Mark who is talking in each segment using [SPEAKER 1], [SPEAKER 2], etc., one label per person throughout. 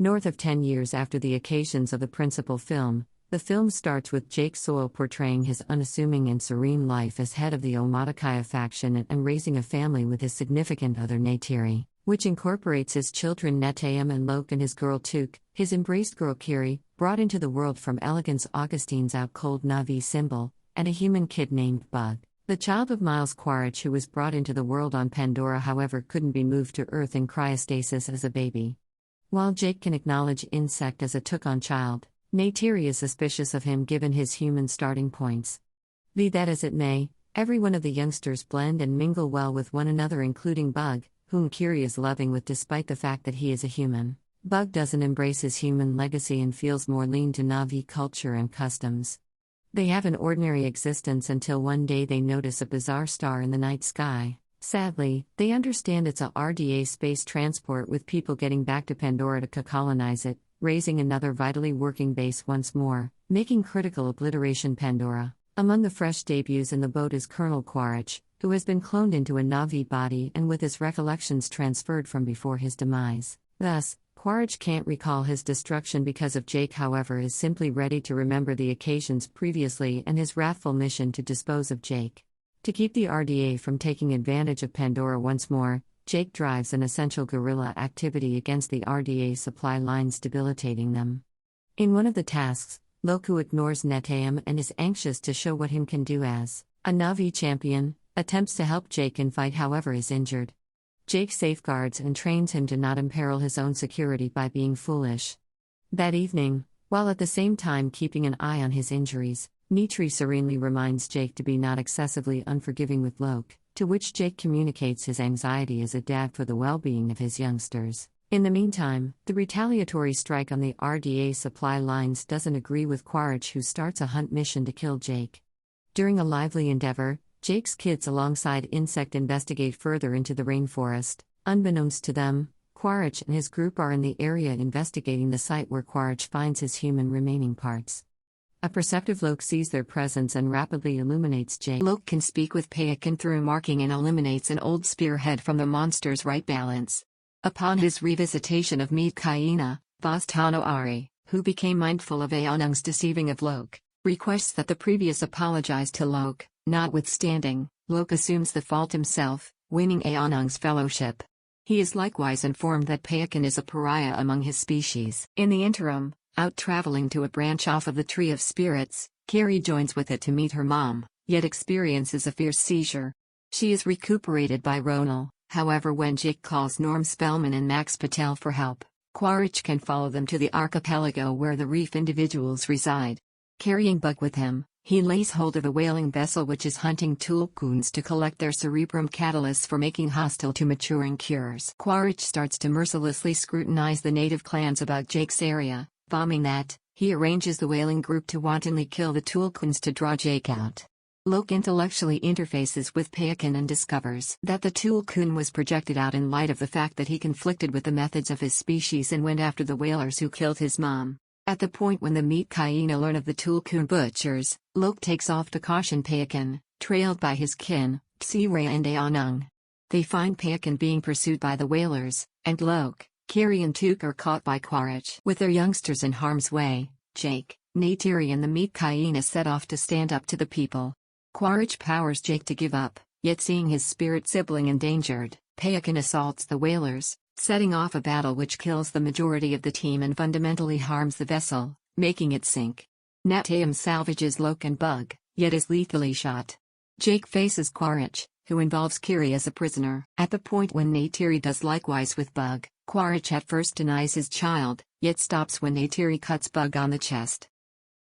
[SPEAKER 1] North of 10 years after the occasions of the principal film, the film starts with Jake Soyle portraying his unassuming and serene life as head of the Omaticaya faction and raising a family with his significant other Neytiri, which incorporates his children Neteyam and Loke and his girl Tuk, his embraced girl Kiri, brought into the world from Elegance Augustine's out-cold Na'vi symbol, and a human kid named Bug. The child of Miles Quaritch, who was brought into the world on Pandora, however couldn't be moved to Earth in cryostasis as a baby. While Jake can acknowledge Insect as a took-on child, Neytiri is suspicious of him given his human starting points. Be that as it may, every one of the youngsters blend and mingle well with one another, including Bug, whom Kiri is loving with despite the fact that he is a human. Bug doesn't embrace his human legacy and feels more lean to Na'vi culture and customs. They have an ordinary existence until one day they notice a bizarre star in the night sky. Sadly, they understand it's a RDA space transport with people getting back to Pandora to colonize it, raising another vitally working base once more, making critical obliteration Pandora. Among the fresh debuts in the boat is Colonel Quaritch, who has been cloned into a Na'vi body and with his recollections transferred from before his demise. Thus, Quaritch can't recall his destruction because of Jake, however, is simply ready to remember the occasions previously and his wrathful mission to dispose of Jake. To keep the RDA from taking advantage of Pandora once more, Jake drives an essential guerrilla activity against the RDA supply lines, debilitating them. In one of the tasks, Loku ignores Neteyam and is anxious to show what him can do as a Na'vi champion, attempts to help Jake in fight, however is injured. Jake safeguards and trains him to not imperil his own security by being foolish. That evening, while at the same time keeping an eye on his injuries, Neytiri serenely reminds Jake to be not excessively unforgiving with Loke, to which Jake communicates his anxiety as a dad for the well-being of his youngsters. In the meantime, the retaliatory strike on the RDA supply lines doesn't agree with Quaritch, who starts a hunt mission to kill Jake. During a lively endeavor, Jake's kids alongside Insect investigate further into the rainforest. Unbeknownst to them, Quaritch and his group are in the area investigating the site where Quaritch finds his human remaining parts. A perceptive Loke sees their presence and rapidly illuminates Jake. Loke can speak with Payakan through marking and eliminates an old spearhead from the monster's right balance. Upon his revisitation of Metkayina, Vastano Ari, who became mindful of Aonung's deceiving of Loke, requests that the previous apologize to Loke. Notwithstanding, Loke assumes the fault himself, winning Aonung's fellowship. He is likewise informed that Payakan is a pariah among his species. In the interim, out traveling to a branch off of the Tree of Spirits, Kiri joins with it to meet her mom, yet experiences a fierce seizure. She is recuperated by Ronal, however when Jake calls Norm Spellman and Max Patel for help, Quaritch can follow them to the archipelago where the reef individuals reside. Carrying Bug with him, he lays hold of a whaling vessel which is hunting Tulkuns to collect their cerebrum catalysts for making hostile to maturing cures. Quaritch starts to mercilessly scrutinize the native clans about Jake's area, bombing that. He arranges the whaling group to wantonly kill the Tulkuns to draw Jake out. Loke intellectually interfaces with Payakan and discovers that the Tulkun was projected out in light of the fact that he conflicted with the methods of his species and went after the whalers who killed his mom. At the point when the Metkayina learn of the Tulkun butchers, Loke takes off to caution Payakan, trailed by his kin, Xire and Aonung. They find Payakan being pursued by the whalers, and Loke, Kiri and Tuk are caught by Quaritch. With their youngsters in harm's way, Jake, Neytiri and the Metkayina set off to stand up to the people. Quaritch powers Jake to give up, yet seeing his spirit sibling endangered, Payakan assaults the whalers, setting off a battle which kills the majority of the team and fundamentally harms the vessel, making it sink. Neteyam salvages Loke and Bug, yet is lethally shot. Jake faces Quaritch, who involves Kiri as a prisoner. At the point when Neytiri does likewise with Bug, Quaritch at first denies his child, yet stops when Neytiri cuts Bug on the chest.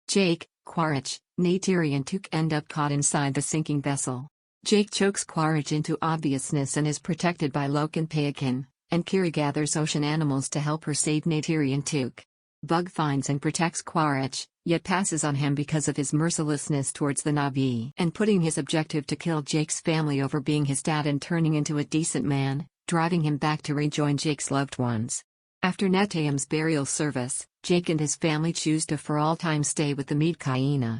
[SPEAKER 1] Jake, Quaritch, Neytiri and Tuk end up caught inside the sinking vessel. Jake chokes Quaritch into obviousness and is protected by Loke and Payakan, and Kiri gathers ocean animals to help her save Neytiri and Tuk. Bug finds and protects Quaritch, yet passes on him because of his mercilessness towards the Na'vi. And putting his objective to kill Jake's family over being his dad and turning into a decent man, driving him back to rejoin Jake's loved ones. After Neteyam's burial service, Jake and his family choose to for all time stay with the Metkayina.